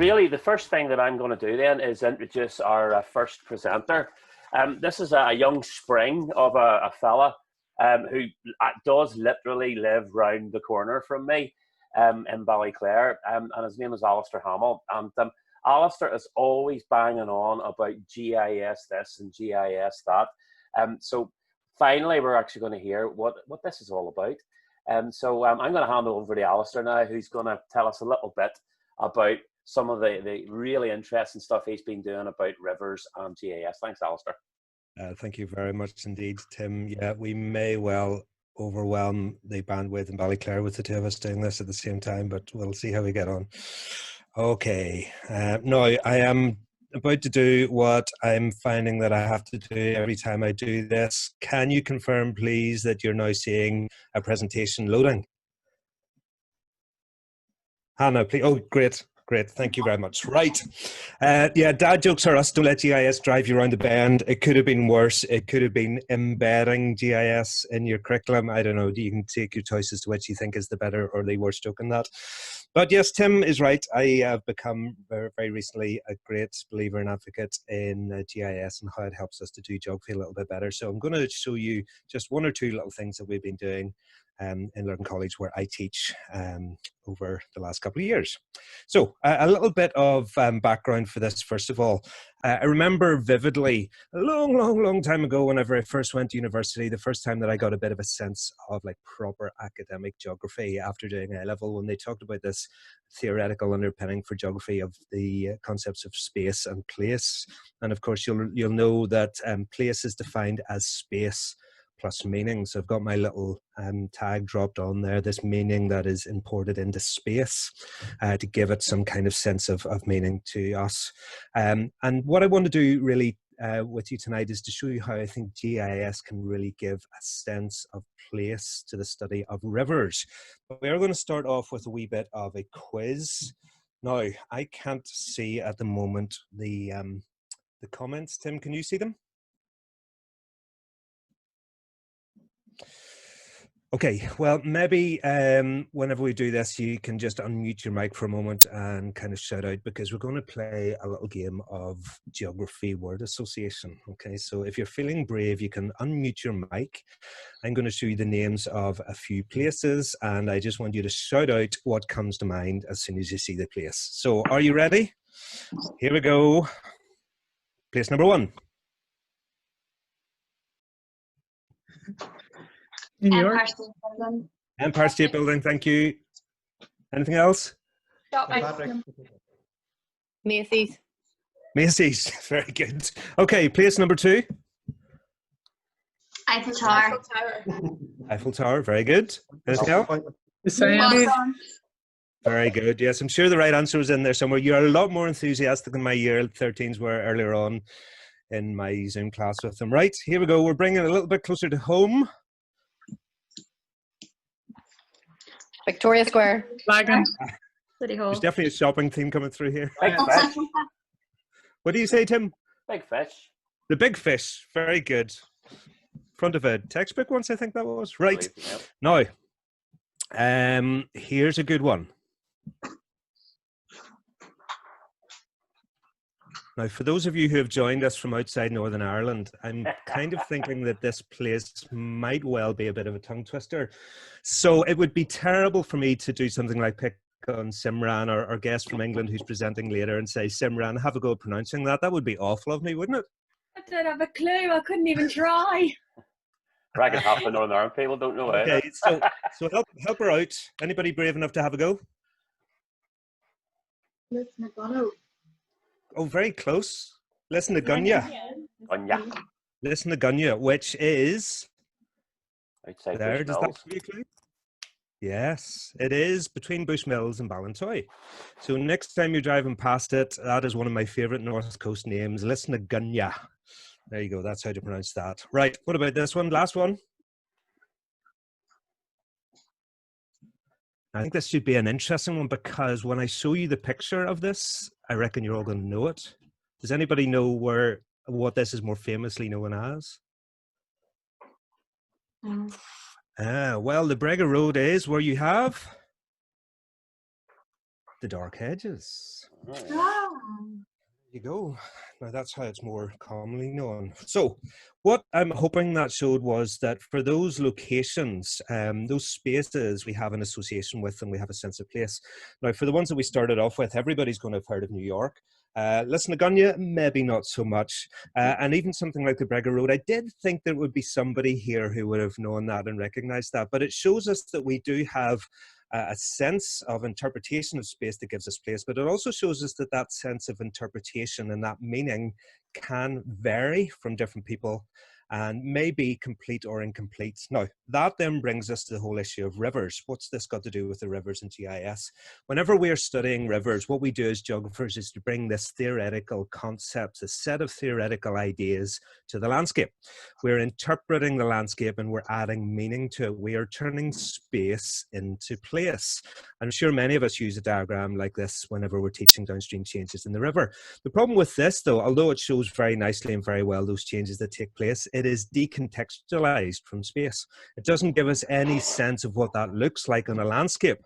really, the first thing that I'm going to do then is introduce our first presenter. This is a young spring of a fella who does literally live round the corner from me in Ballyclare, and his name is Alistair Hamill. And Alistair is always banging on about GIS this and GIS that. So finally, we're actually going to hear what this is all about. So I'm going to hand it over to Alistair now, who's going to tell us a little bit about some of the really interesting stuff he's been doing about rivers and GIS. Thanks, Alistair. Thank you very much indeed, Tim. Yeah, we may well overwhelm the bandwidth in Ballyclare with the two of us doing this at the same time, but we'll see how we get on. Okay, now I am about to do what I'm finding that I have to do every time I do this. Can you confirm, please, that you're now seeing a presentation loading? Hannah, please. Oh, great. Great, thank you very much. Right, yeah, dad jokes are us. Don't let GIS drive you around the bend. It could have been worse. It could have been embedding GIS in your curriculum. I don't know. You can take your choice as to which you think is the better or the worst joke in that. But yes, Tim is right. I have become very recently a great believer and advocate in GIS and how it helps us to do geography a little bit better. So I'm going to show you just one or two little things that we've been doing in Lurgan College, where I teach over the last couple of years. So a little bit of background for this, first of all. I remember vividly a long time ago, whenever I first went to university, the first time that I got a bit of a sense of like proper academic geography after doing A-level, when they talked about this theoretical underpinning for geography of the concepts of space and place. And of course, you'll know that place is defined as space plus meaning. So I've got my little tag dropped on there, this meaning that is imported into space to give it some kind of sense of meaning to us. And what I want to do really with you tonight is to show you how I think GIS can really give a sense of place to the study of rivers. But we are going to start off with a wee bit of a quiz. Now, I can't see at the moment the comments. Tim, can you see them? Okay, well, maybe whenever we do this, you can just unmute your mic for a moment and kind of shout out, because we're going to play a little game of geography word association. Okay, so if you're feeling brave, you can unmute your mic. I'm going to show you the names of a few places, and I just want you to shout out what comes to mind as soon as you see the place. So are you ready? Here we go. Place number one. New York. Empire State Building. Empire State Building, thank you. Anything else? Macy's. Macy's, very good. Okay, place number two. Eiffel Tower. Eiffel Tower, very good. Anything else? Very good, yes. I'm sure the right answer was in there somewhere. You're a lot more enthusiastic than my year 13s were earlier on in my Zoom class with them. Right, here we go. We're bringing it a little bit closer to home. Victoria Square. Lagan. City Hall. There's definitely a shopping theme coming through here. Big Fish. What do you say, Tim? Big Fish. The Big Fish. Very good. Front of a textbook once, I think that was. Right. Now, here's a good one. Now, for those of you who have joined us from outside Northern Ireland, I'm kind of thinking that this place might well be a bit of a tongue twister. So it would be terrible for me to do something like pick on Simran or guest from England who's presenting later and say, Simran, have a go at pronouncing that. That would be awful of me, wouldn't it? I don't have a clue. I couldn't even try. Bragging half the Northern Ireland people don't know it. Okay, so help her out. Anybody brave enough to have a go? Lisnagunougue. Oh, very close. Lisnagunougue. Lisnagunougue, which is outside there. Does that Bushmills. give you a clue? Yes, it is between Bushmills and Ballintoy. So next time you're driving past it, that is one of my favourite North Coast names, Lisnagunougue. There you go. That's how to pronounce that. Right. What about this one? Last one. I think this should be an interesting one, because when I show you the picture of this, I reckon you're all going to know it. Does anybody know what this is more famously known as? Well, the Brega Road is where you have the dark edges. Ah. There you go. Now that's how it's more commonly known. So what I'm hoping that showed was that for those locations, those spaces we have an association with and we have a sense of place. Now for the ones that we started off with, everybody's going to have heard of New York. Lisnagunougue, maybe not so much. And even something like the Brega Road, I did think there would be somebody here who would have known that and recognized that. But it shows us that we do have a sense of interpretation of space that gives us place, but it also shows us that that sense of interpretation and that meaning can vary from different people and may be complete or incomplete. Now, that then brings us to the whole issue of rivers. What's this got to do with the rivers in GIS? Whenever we are studying rivers, what we do as geographers is to bring this theoretical concept, a set of theoretical ideas to the landscape. We're interpreting the landscape and we're adding meaning to it. We are turning space into place. I'm sure many of us use a diagram like this whenever we're teaching downstream changes in the river. The problem with this, though, although it shows very nicely and very well those changes that take place, it is decontextualized from space. It doesn't give us any sense of what that looks like on a landscape.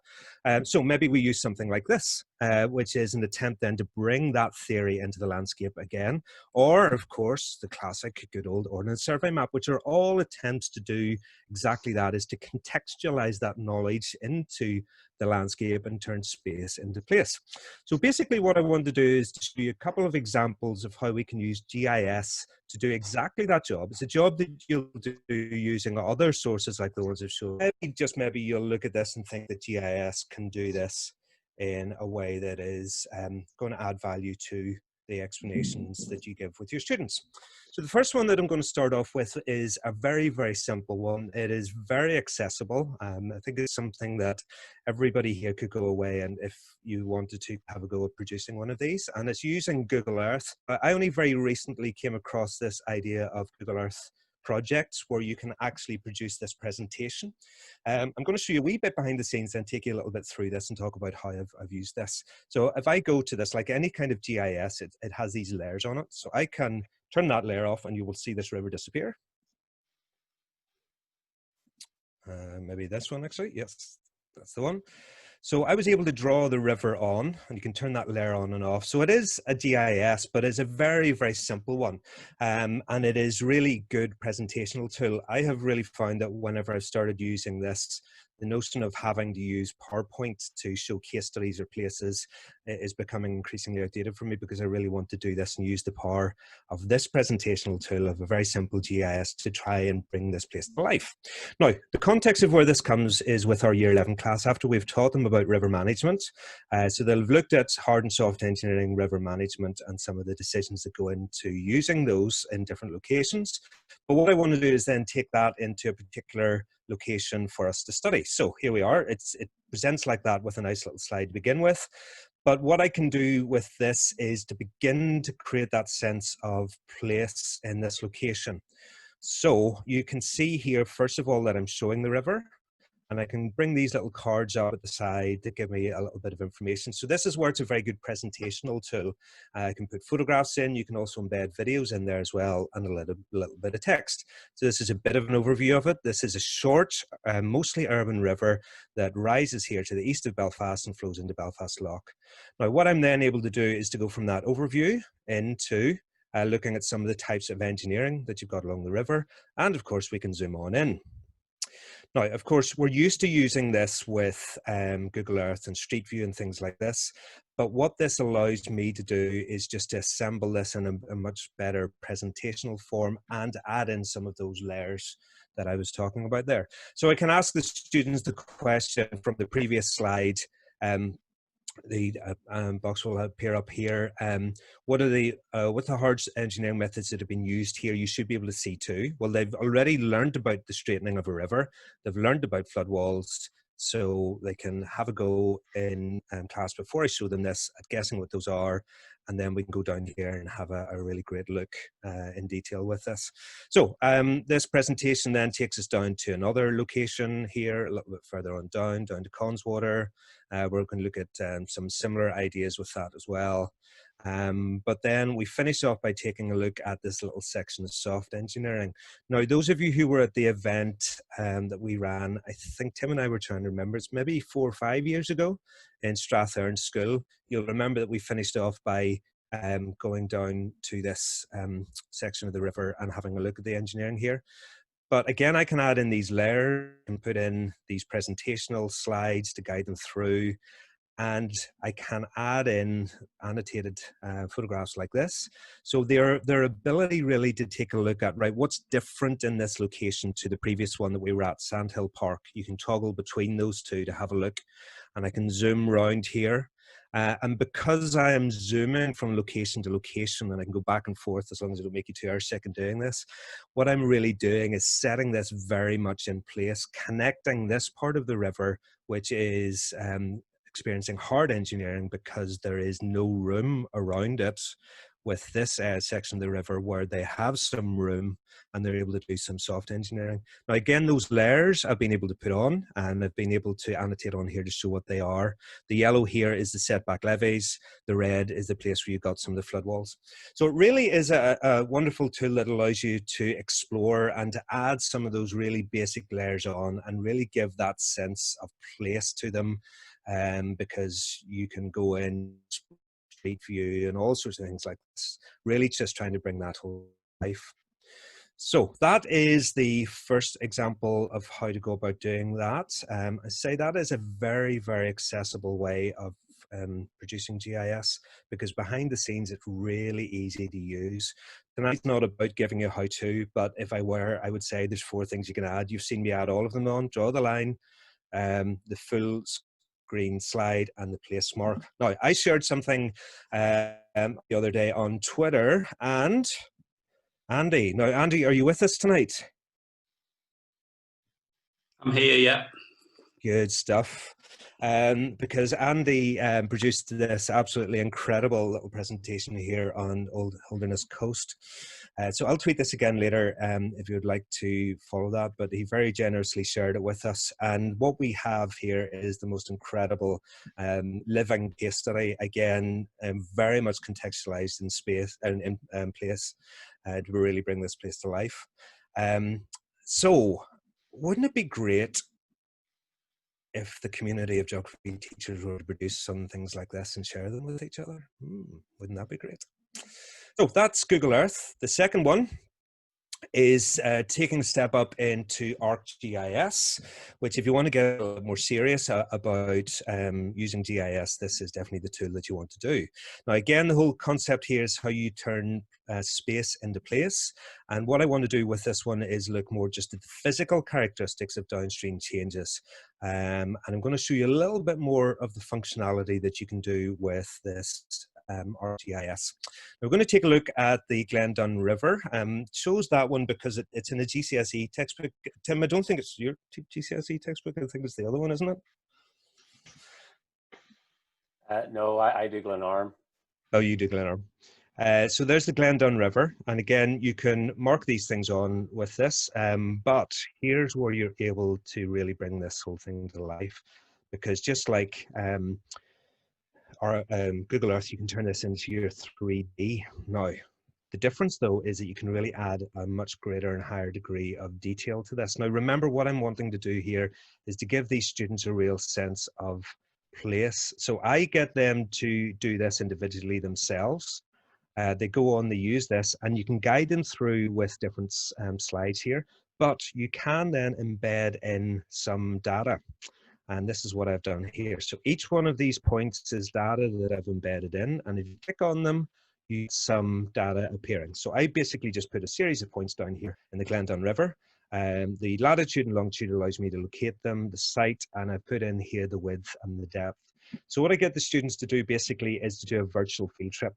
So maybe we use something like this, which is an attempt then to bring that theory into the landscape again. Or, of course, the classic good old Ordnance Survey map, which are all attempts to do exactly that, is to contextualize that knowledge into the landscape and turn space into place. So basically what I want to do is to show you a couple of examples of how we can use GIS to do exactly that job. It's a job that you'll do using other sources like the ones I've shown. Maybe you'll look at this and think that GIS can do this in a way that is going to add value to the explanations that you give with your students. So the first one that I'm going to start off with is a very, very simple one. It is very accessible. I think it's something that everybody here could go away and if you wanted to have a go at producing one of these, and it's using Google Earth. I only very recently came across this idea of Google Earth projects where you can actually produce this presentation. I'm going to show you a wee bit behind the scenes and take you a little bit through this and talk about how I've used this. So if I go to this, like any kind of GIS, it has these layers on it. So I can turn that layer off and you will see this river disappear. Maybe this one actually, yes, that's the one. So I was able to draw the river on, and you can turn that layer on and off. So it is a GIS, but it's a very, very simple one. And it is really good presentational tool. I have really found that whenever I've started using this, the notion of having to use PowerPoint to show case studies or places is becoming increasingly outdated for me because I really want to do this and use the power of this presentational tool of a very simple GIS to try and bring this place to life. Now, the context of where this comes is with our Year 11 class after we've taught them about river management. So they've looked at hard and soft engineering river management and some of the decisions that go into using those in different locations. But what I want to do is then take that into a particular location for us to study. So here we are. It presents like that with a nice little slide to begin with. But what I can do with this is to begin to create that sense of place in this location. So you can see here, first of all, that I'm showing the river. And I can bring these little cards up at the side to give me a little bit of information. So this is where it's a very good presentational tool. I can put photographs in. You can also embed videos in there as well and a little bit of text. So this is a bit of an overview of it. This is a short, mostly urban river that rises here to the east of Belfast and flows into Belfast Lough. Now, what I'm then able to do is to go from that overview into looking at some of the types of engineering that you've got along the river. And of course, we can zoom on in. Now, of course, we're used to using this with Google Earth and Street View and things like this. But what this allows me to do is just to assemble this in a much better presentational form and add in some of those layers that I was talking about there. So I can ask the students the question from the previous slide. The box will appear up here. What are the hard engineering methods that have been used here? You should be able to see too. Well, they've already learned about the straightening of a river. They've learned about flood walls, so they can have a go in class before I show them this at guessing what those are. And then we can go down here and have a really great look in detail with this. So this presentation then takes us down to another location here, a little bit further on down to Conswater. We're going to look at some similar ideas with that as well. But then we finish off by taking a look at this little section of soft engineering. Now, those of you who were at the event that we ran, I think Tim and I were trying to remember, it's maybe 4 or 5 years ago in Strathern School. You'll remember that we finished off by going down to this section of the river and having a look at the engineering here. But again, I can add in these layers and put in these presentational slides to guide them through. And I can add in annotated photographs like this. So their ability really to take a look at, right, what's different in this location to the previous one that we were at, Sandhill Park. You can toggle between those two to have a look. And I can zoom round here. And because I am zooming from location to location, and I can go back and forth as long as it don't make you too airsick in doing this, what I'm really doing is setting this very much in place, connecting this part of the river, which is experiencing hard engineering because there is no room around it, with this section of the river where they have some room and they're able to do some soft engineering. Now again, those layers I've been able to put on, and I've been able to annotate on here to show what they are. The yellow here is the setback levees, the red is the place where you've got some of the flood walls. So it really is a wonderful tool that allows you to explore and to add some of those really basic layers on and really give that sense of place to them, because you can go in street view and all sorts of things like this, really just trying to bring that whole life. So that is the first example of how to go about doing that. I say that is a very, very accessible way of producing GIS, because behind the scenes it's really easy to use. Tonight's not about giving you a how-to, but if I were, I would say there's 4 things you can add. You've seen me add all of them on: draw the line, the full screen slide, and the place mark. Now, I shared something the other day on Twitter, and Andy. Now, Andy, are you with us tonight? I'm here, yeah. Good stuff. Because Andy produced this absolutely incredible little presentation here on Old Holderness Coast. So I'll tweet this again later if you would like to follow that, but he very generously shared it with us. And what we have here is the most incredible living case study, again, very much contextualized in space and in place to really bring this place to life. So wouldn't it be great if the community of geography teachers were to produce some things like this and share them with each other? Wouldn't that be great? So that's Google Earth. The second one is taking a step up into ArcGIS, which if you want to get a little more serious about using GIS, this is definitely the tool that you want to do. Now again, the whole concept here is how you turn space into place. And what I want to do with this one is look more just at the physical characteristics of downstream changes. And I'm going to show you a little bit more of the functionality that you can do with this ArcGIS. We're going to take a look at the Glendon River. Chose that one because it's in a GCSE textbook. Tim, I don't think it's your GCSE textbook. I think it's the other one, isn't it? No, I do Glenarm. Oh, you do Glenarm. So there's the Glendon River, and again, you can mark these things on with this, but here's where you're able to really bring this whole thing to life, because just like Google Earth, you can turn this into your 3D. Now, the difference though is that you can really add a much greater and higher degree of detail to this. Now, remember, what I'm wanting to do here is to give these students a real sense of place. So I get them to do this individually themselves. They go on, they use this, and you can guide them through with different slides here, but you can then embed in some data. And this is what I've done here. So each one of these points is data that I've embedded in, and if you click on them, you get some data appearing. So I basically just put a series of points down here in the Glendon River. The latitude and longitude allows me to locate them, the site, and I put in here the width and the depth. So what I get the students to do basically is to do a virtual field trip.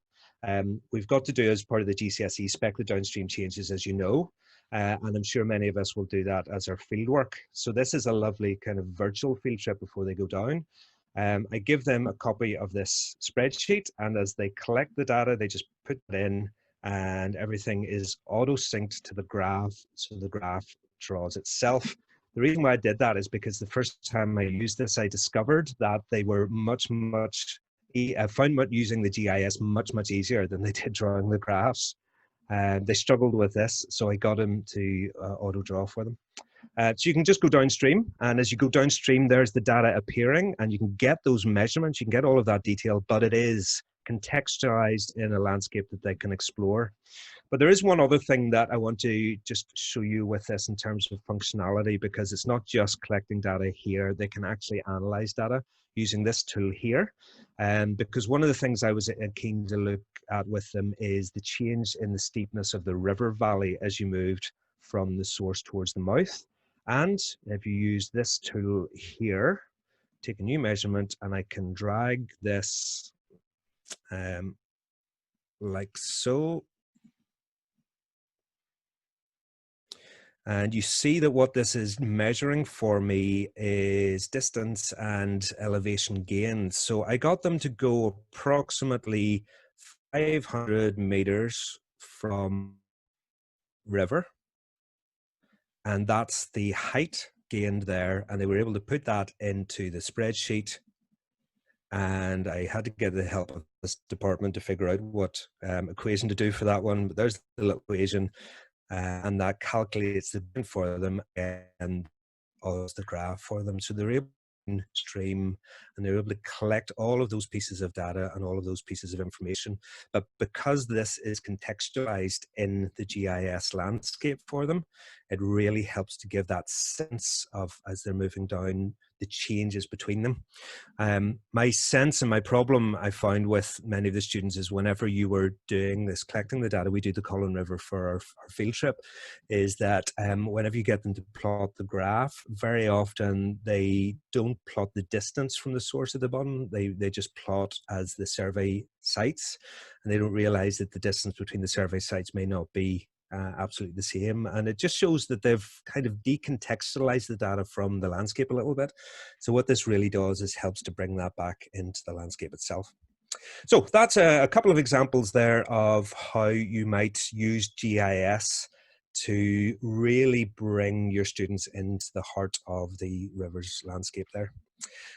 We've got to do as part of the GCSE spec the downstream changes, as you know, and I'm sure many of us will do that as our field work. So this is a lovely kind of virtual field trip before they go down. I give them a copy of this spreadsheet, and as they collect the data, they just put it in, and everything is auto-synced to the graph, so the graph draws itself. The reason why I did that is because the first time I used this, I discovered that they were much I found using the GIS much easier than they did drawing the graphs. They struggled with this, so I got him to auto draw for them. So you can just go downstream, and as you go downstream, there's the data appearing, and you can get those measurements, you can get all of that detail, but it is contextualized in a landscape that they can explore. But there is one other thing that I want to just show you with this in terms of functionality, because it's not just collecting data here, they can actually analyze data using this tool here. Because one of the things I was keen to look at with them is the change in the steepness of the river valley as you moved from the source towards the mouth. And if you use this tool here, take a new measurement, and I can drag this like so. And you see that what this is measuring for me is distance and elevation gain. So I got them to go approximately 500 meters from river. And that's the height gained there. And they were able to put that into the spreadsheet. And I had to get the help of this department to figure out what equation to do for that one. But there's the little equation. And that calculates the bin for them and also the graph for them. So they're able to stream, and they're able to collect all of those pieces of data and all of those pieces of information. But because this is contextualized in the GIS landscape for them, it really helps to give that sense of, as they're moving down, the changes between them. My sense and my problem I found with many of the students is whenever you were doing this, collecting the data, we do the Colin River for our field trip, is that whenever you get them to plot the graph, very often they don't plot the distance from the source at the bottom. They just plot as the survey sites, and they don't realize that the distance between the survey sites may not be absolutely the same, and it just shows that they've kind of decontextualized the data from the landscape a little bit. So what this really does is helps to bring that back into the landscape itself. So that's a couple of examples there of how you might use GIS to really bring your students into the heart of the river's landscape there.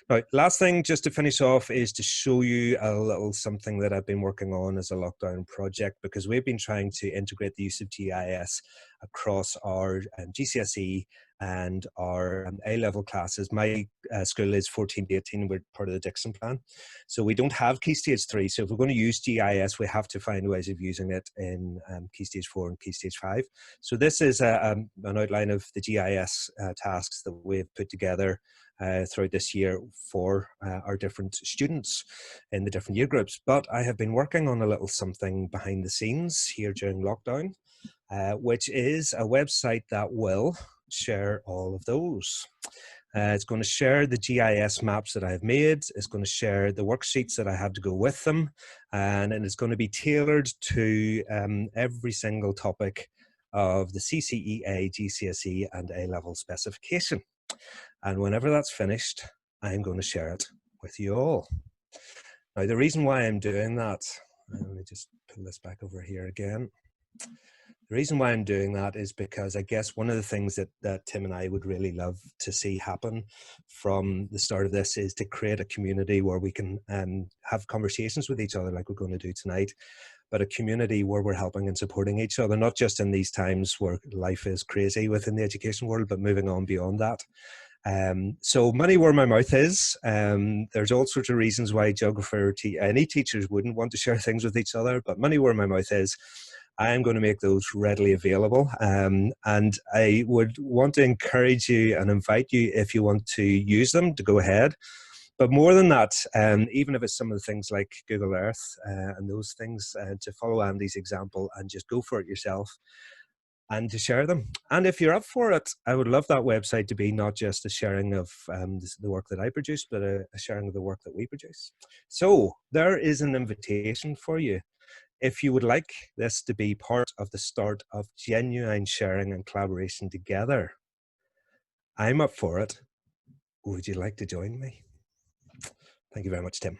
Now, last thing just to finish off is to show you a little something that I've been working on as a lockdown project, because we've been trying to integrate the use of GIS across our GCSE and our A-level classes. My school is 14 to 18, we're part of the Dixon plan. So we don't have Key Stage 3. So if we're going to use GIS, we have to find ways of using it in Key Stage 4 and Key Stage 5. So this is an outline of the GIS tasks that we've put together throughout this year for our different students in the different year groups. But I have been working on a little something behind the scenes here during lockdown, which is a website that will share all of those. It's going to share the GIS maps that I've made. It's going to share the worksheets that I have to go with them. And it's going to be tailored to every single topic of the CCEA, GCSE and A-level specification. And whenever that's finished, I'm going to share it with you all. Now, the reason why I'm doing that, let me just pull this back over here again. The reason why I'm doing that is because I guess one of the things that Tim and I would really love to see happen from the start of this is to create a community where we can have conversations with each other like we're going to do tonight, but a community where we're helping and supporting each other, not just in these times where life is crazy within the education world, but moving on beyond that. So money where my mouth is. There's all sorts of reasons why geography or any teachers wouldn't want to share things with each other, but money where my mouth is. I am going to make those readily available, and I would want to encourage you and invite you, if you want to use them, to go ahead. But more than that, even if it's some of the things like Google Earth and those things, to follow Andy's example and just go for it yourself and to share them. And if you're up for it, I would love that website to be not just a sharing of the work that I produce, but a sharing of the work that we produce. So there is an invitation for you. If you would like this to be part of the start of genuine sharing and collaboration together, I'm up for it. Would you like to join me? Thank you very much, Tim.